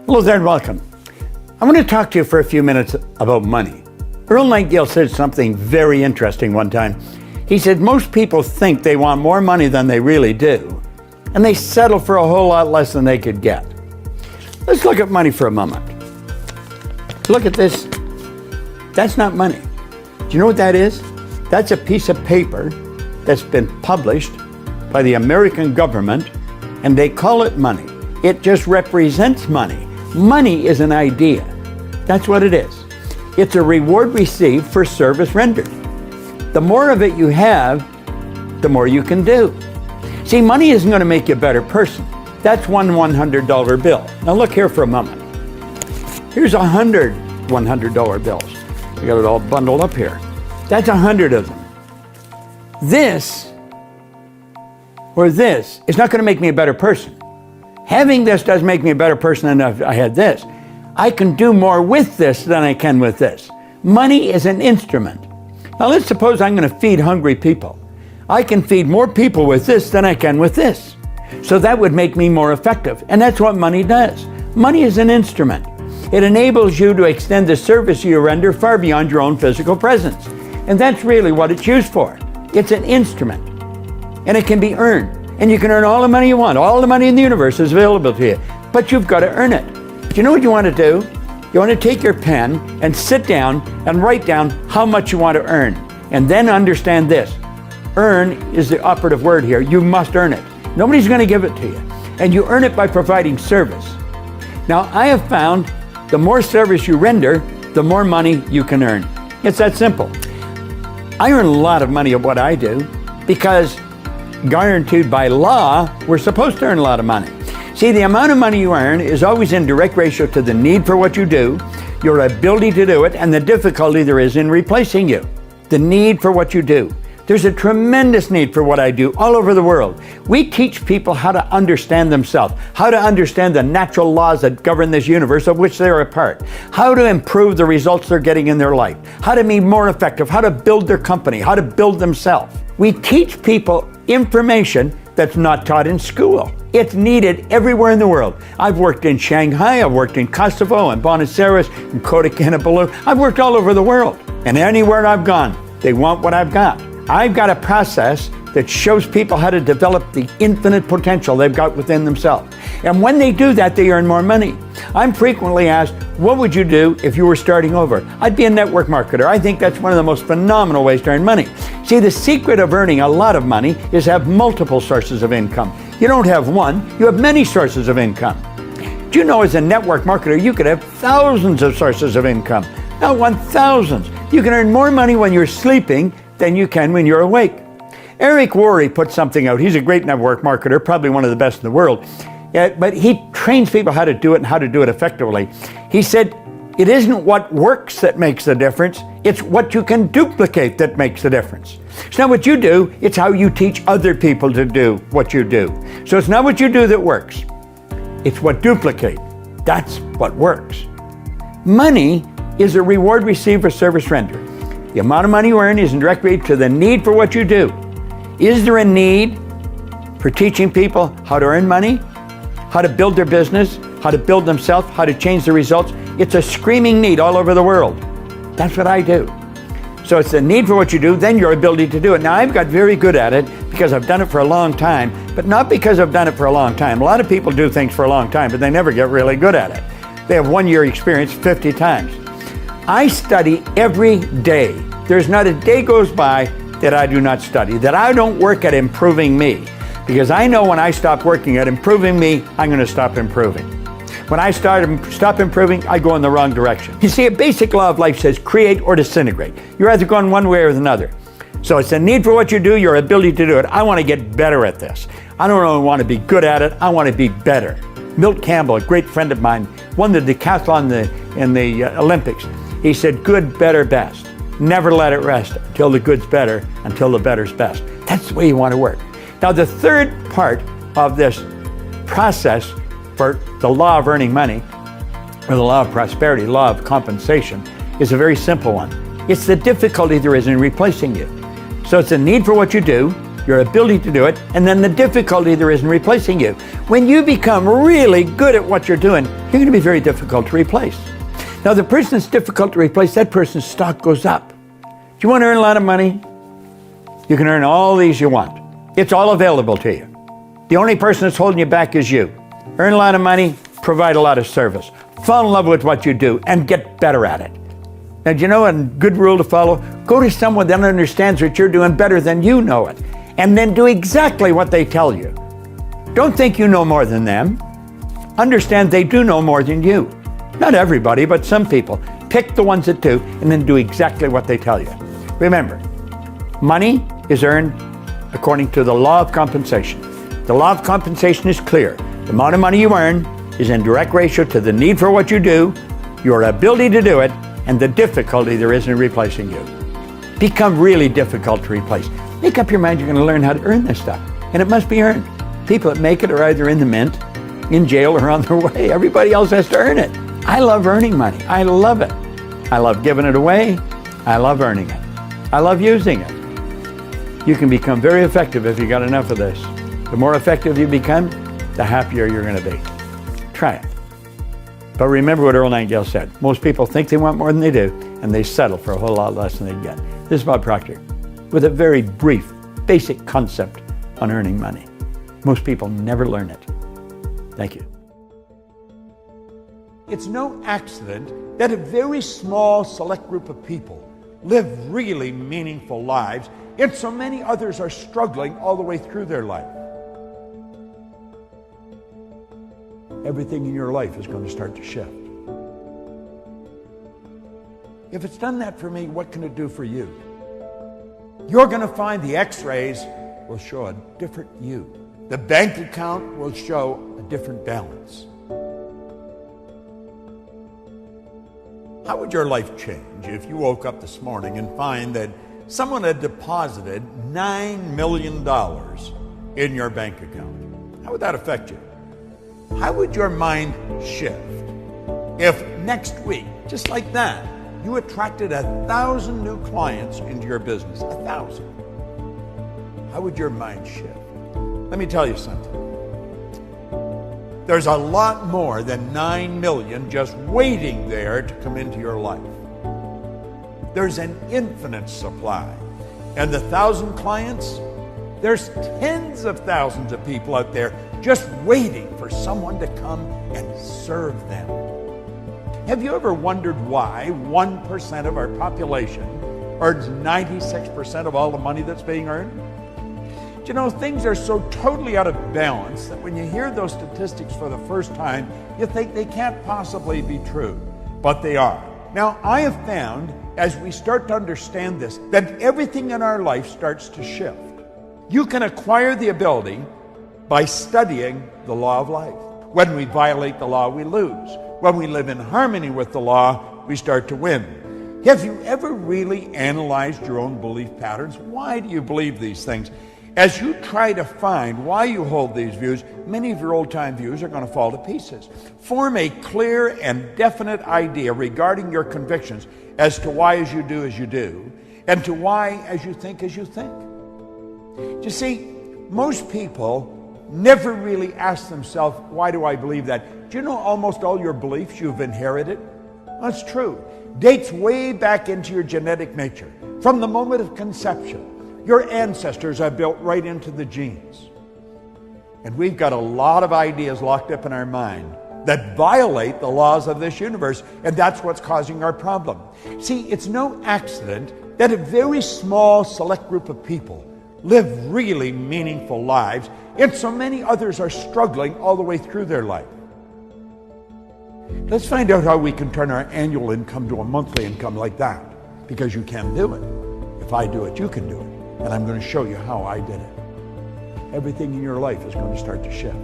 Hello there and welcome. I want to talk to you for a few minutes about money. Earl Nightingale said something very interesting one time. He said, most people think they want more money than they really do, and they settle for a whole lot less than they could get. Let's look at money for a moment. Look at this. That's not money. Do you know what that is? That's a piece of paper that's been published by the American government, and they call it money. It just represents money. Money is an idea. That's what it is. It's a reward received for service rendered. The more of it you have, the more you can do. See, money isn't going to make you a better person. That's one $100 bill. Now look here for a moment. Here's 100 $100 bills. We got it all bundled up here. That's 100 of them. This or this is not going to make me a better person. Having this does make me a better person than if I had this. I can do more with this than I can with this. Money is an instrument. Now let's suppose I'm going to feed hungry people. I can feed more people with this than I can with this. So that would make me more effective. And that's what money does. Money is an instrument. It enables you to extend the service you render far beyond your own physical presence. And that's really what it's used for. It's an instrument. And it can be earned. And you can earn all the money you want. All the money in the universe is available to you. But you've got to earn it. Do you know what you want to do? You want to take your pen and sit down and write down how much you want to earn. And then understand this. Earn is the operative word here. You must earn it. Nobody's going to give it to you. And you earn it by providing service. Now, I have found the more service you render, the more money you can earn. It's that simple. I earn a lot of money at what I do because guaranteed by law, we're supposed to earn a lot of money. See, the amount of money you earn is always in direct ratio to the need for what you do, your ability to do it, and the difficulty there is in replacing you. The need for what you do. There's a tremendous need for what I do all over the world. We teach people how to understand themselves, how to understand the natural laws that govern this universe of which they're a part, how to improve the results they're getting in their life, how to be more effective, how to build their company, how to build themselves. We teach people information that's not taught in school. It's needed everywhere in the world. I've worked in Shanghai, I've worked in Kosovo, and Buenos Aires, and Kota Kinabalu. I've worked all over the world. And anywhere I've gone, they want what I've got. I've got a process that shows people how to develop the infinite potential they've got within themselves. And when they do that, they earn more money. I'm frequently asked, what would you do if you were starting over? I'd be a network marketer. I think that's one of the most phenomenal ways to earn money. See, the secret of earning a lot of money is have multiple sources of income. You don't have one, you have many sources of income. Do you know as a network marketer, you could have thousands of sources of income, not 1,000. You can earn more money when you're sleeping than you can when you're awake. Eric Worre put something out. He's a great network marketer, probably one of the best in the world. But he trains people how to do it and how to do it effectively. He said, it isn't what works that makes the difference, it's what you can duplicate that makes the difference. It's not what you do, it's how you teach other people to do what you do. So it's not what you do that works, it's what duplicate. That's what works. Money is a reward received for service rendered. The amount of money you earn is in direct relation to the need for what you do. Is there a need for teaching people how to earn money, how to build their business, how to build themselves, how to change the results? It's a screaming need all over the world. That's what I do. So it's the need for what you do, then your ability to do it. Now, I've got very good at it because I've done it for a long time, but not because I've done it for a long time. A lot of people do things for a long time, but they never get really good at it. They have 1 year experience 50 times. I study every day. There's not a day goes by that I do not study, that I don't work at improving me. Because I know when I stop working at improving me, I'm going to stop improving. When I stop improving, I go in the wrong direction. You see, a basic law of life says create or disintegrate. You're either going one way or another. So it's the need for what you do, your ability to do it. I want to get better at this. I don't only want to be good at it, I want to be better. Milt Campbell, a great friend of mine, won the decathlon in the Olympics. He said, good, better, best. Never let it rest until the good's better, until the better's best. That's the way you want to work. Now, the third part of this process for the law of earning money, or the law of prosperity, law of compensation, is a very simple one. It's the difficulty there is in replacing you. So it's a need for what you do, your ability to do it, and then the difficulty there is in replacing you. When you become really good at what you're doing, you're going to be very difficult to replace. Now, the person that's difficult to replace, that person's stock goes up. Do you want to earn a lot of money? You can earn all these you want. It's all available to you. The only person that's holding you back is you. Earn a lot of money, provide a lot of service. Fall in love with what you do and get better at it. Now, do you know a good rule to follow? Go to someone that understands what you're doing better than you know it, and then do exactly what they tell you. Don't think you know more than them. Understand they do know more than you. Not everybody, but some people. Pick the ones that do, and then do exactly what they tell you. Remember, money is earned according to the law of compensation. The law of compensation is clear. The amount of money you earn is in direct ratio to the need for what you do, your ability to do it, and the difficulty there is in replacing you. Become really difficult to replace. Make up your mind you're going to learn how to earn this stuff, and it must be earned. People that make it are either in the mint, in jail, or on their way. Everybody else has to earn it. I love earning money. I love it. I love giving it away. I love earning it. I love using it. You can become very effective if you got enough of this. The more effective you become, the happier you're going to be. Try it. But remember what Earl Nightingale said. Most people think they want more than they do, and they settle for a whole lot less than they get. This is Bob Proctor with a very brief, basic concept on earning money. Most people never learn it. Thank you. It's no accident that a very small select group of people live really meaningful lives, yet so many others are struggling all the way through their life. Everything in your life is going to start to shift. If it's done that for me, what can it do for you? You're going to find the x-rays will show a different you. The bank account will show a different balance. How would your life change if you woke up this morning and find that someone had deposited $9 million in your bank account? How would that affect you? How would your mind shift if next week, just like that, you attracted 1,000 new clients into your business? 1,000. How would your mind shift? Let me tell you something. There's a lot more than 9 million just waiting there to come into your life. There's an infinite supply. And the 1,000 clients, there's tens of thousands of people out there just waiting for someone to come and serve them. Have you ever wondered why 1% of our population earns 96% of all the money that's being earned? You know, things are so totally out of balance that when you hear those statistics for the first time, you think they can't possibly be true, but they are. Now, I have found, as we start to understand this, that everything in our life starts to shift. You can acquire the ability by studying the law of life. When we violate the law, we lose. When we live in harmony with the law, we start to win. Have you ever really analyzed your own belief patterns? Why do you believe these things? As you try to find why you hold these views, many of your old-time views are going to fall to pieces. Form a clear and definite idea regarding your convictions as to why as you do, and to why as you think. You see, most people never really ask themselves, why do I believe that? Do you know almost all your beliefs you've inherited? That's true. Dates way back into your genetic nature. From the moment of conception, your ancestors are built right into the genes. And we've got a lot of ideas locked up in our mind that violate the laws of this universe, and that's what's causing our problem. See, it's no accident that a very small select group of people live really meaningful lives, and so many others are struggling all the way through their life. Let's find out how we can turn our annual income to a monthly income like that, because you can do it. If I do it, you can do it. And I'm going to show you how I did it. Everything in your life is going to start to shift.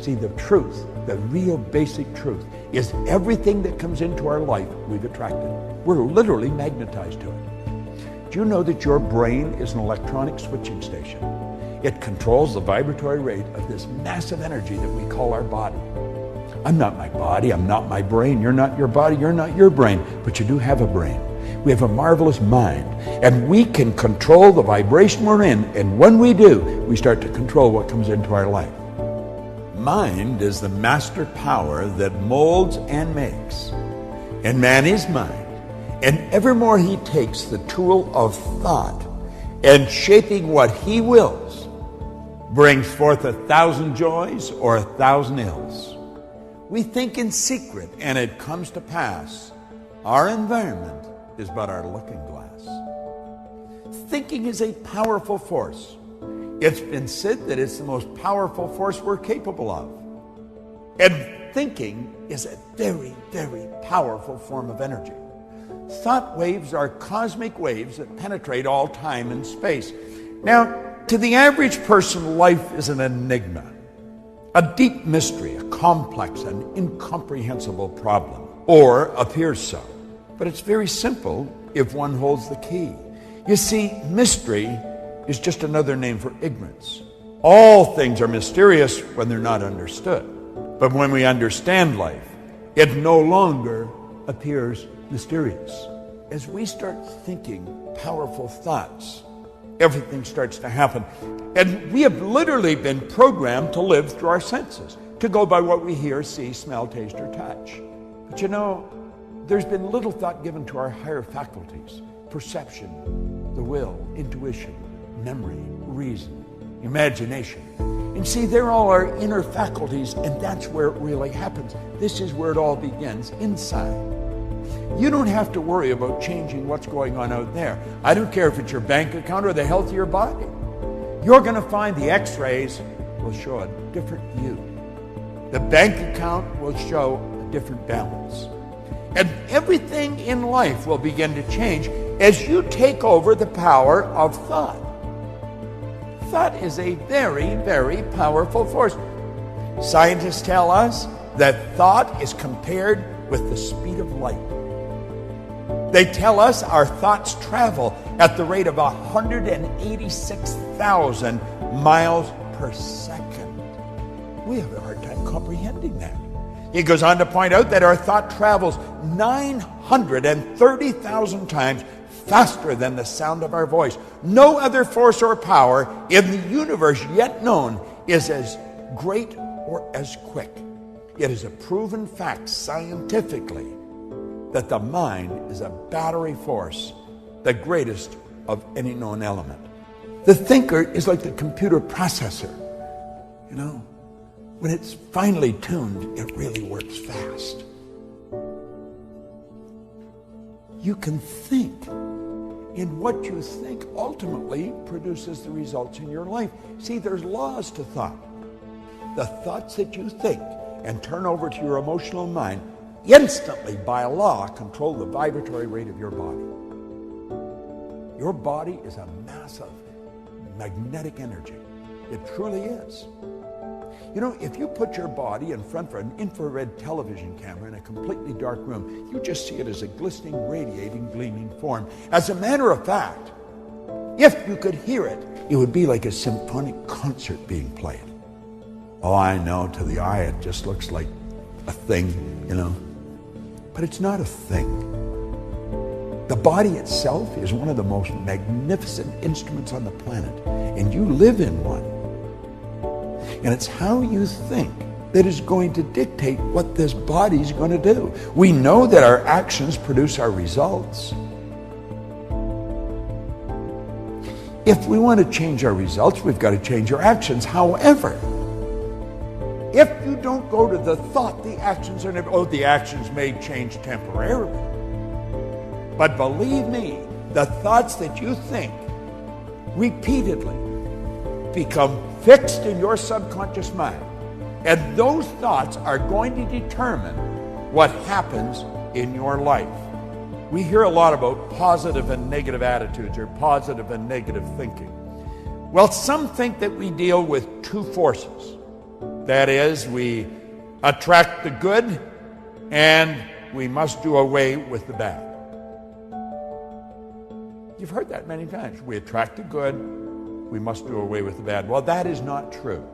See, the truth, the real basic truth, is everything that comes into our life, we've attracted. We're literally magnetized to it. Do you know that your brain is an electronic switching station? It controls the vibratory rate of this massive energy that we call our body. I'm not my body, I'm not my brain, you're not your body, you're not your brain, but you do have a brain. We have a marvelous mind, and we can control the vibration we're in, and when we do, we start to control what comes into our life. Mind is the master power that molds and makes. And man is mind. And evermore he takes the tool of thought and shaping what he wills, brings forth 1,000 joys or 1,000 ills. We think in secret and it comes to pass. Our environment is but our looking glass. Thinking is a powerful force. It's been said that it's the most powerful force we're capable of. And thinking is a very, very powerful form of energy. Thought waves are cosmic waves that penetrate all time and space. Now, to the average person, life is an enigma, a deep mystery, a complex and incomprehensible problem, or appears so. But it's very simple if one holds the key. You see, mystery is just another name for ignorance. All things are mysterious when they're not understood. But when we understand life, it no longer appears mysterious. As we start thinking powerful thoughts, everything starts to happen. And we have literally been programmed to live through our senses, to go by what we hear, see, smell, taste, or touch. But you know, there's been little thought given to our higher faculties: perception, the will, intuition, memory, reason, imagination. And see, they're all our inner faculties, and that's where it really happens. This is where it all begins, inside. You don't have to worry about changing what's going on out there. I don't care if it's your bank account or the health of your body. You're going to find the x-rays will show a different you. The bank account will show a different balance. And everything in life will begin to change as you take over the power of thought. Thought is a very, very powerful force. Scientists tell us that thought is compared with the speed of light. They tell us our thoughts travel at the rate of 186,000 miles per second. We have a hard time comprehending that. He goes on to point out that our thought travels 930,000 times faster than the sound of our voice. No other force or power in the universe yet known is as great or as quick. It is a proven fact scientifically that the mind is a battery force, the greatest of any known element. The thinker is like the computer processor. You know, when it's finely tuned, it really works fast. You can think, and what you think ultimately produces the results in your life. See, there's laws to thought. The thoughts that you think and turn over to your emotional mind instantly, by law, control the vibratory rate of your body. Your body is a massive magnetic energy. It truly is. You know, if you put your body in front of an infrared television camera in a completely dark room, you just see it as a glistening, radiating, gleaming form. As a matter of fact, if you could hear it, it would be like a symphonic concert being played. Oh, I know, to the eye it just looks like a thing, you know. But it's not a thing. The body itself is one of the most magnificent instruments on the planet, and you live in one. And it's how you think that is going to dictate what this body's going to do. We know that our actions produce our results. If we want to change our results, we've got to change our actions. However, if you don't go to the thought, the actions are never, the actions may change temporarily. But believe me, the thoughts that you think repeatedly become fixed in your subconscious mind. And those thoughts are going to determine what happens in your life. We hear a lot about positive and negative attitudes or positive and negative thinking. Well, some think that we deal with two forces. That is, we attract the good and we must do away with the bad. You've heard that many times. We attract the good, we must do away with the bad. Well, that is not true.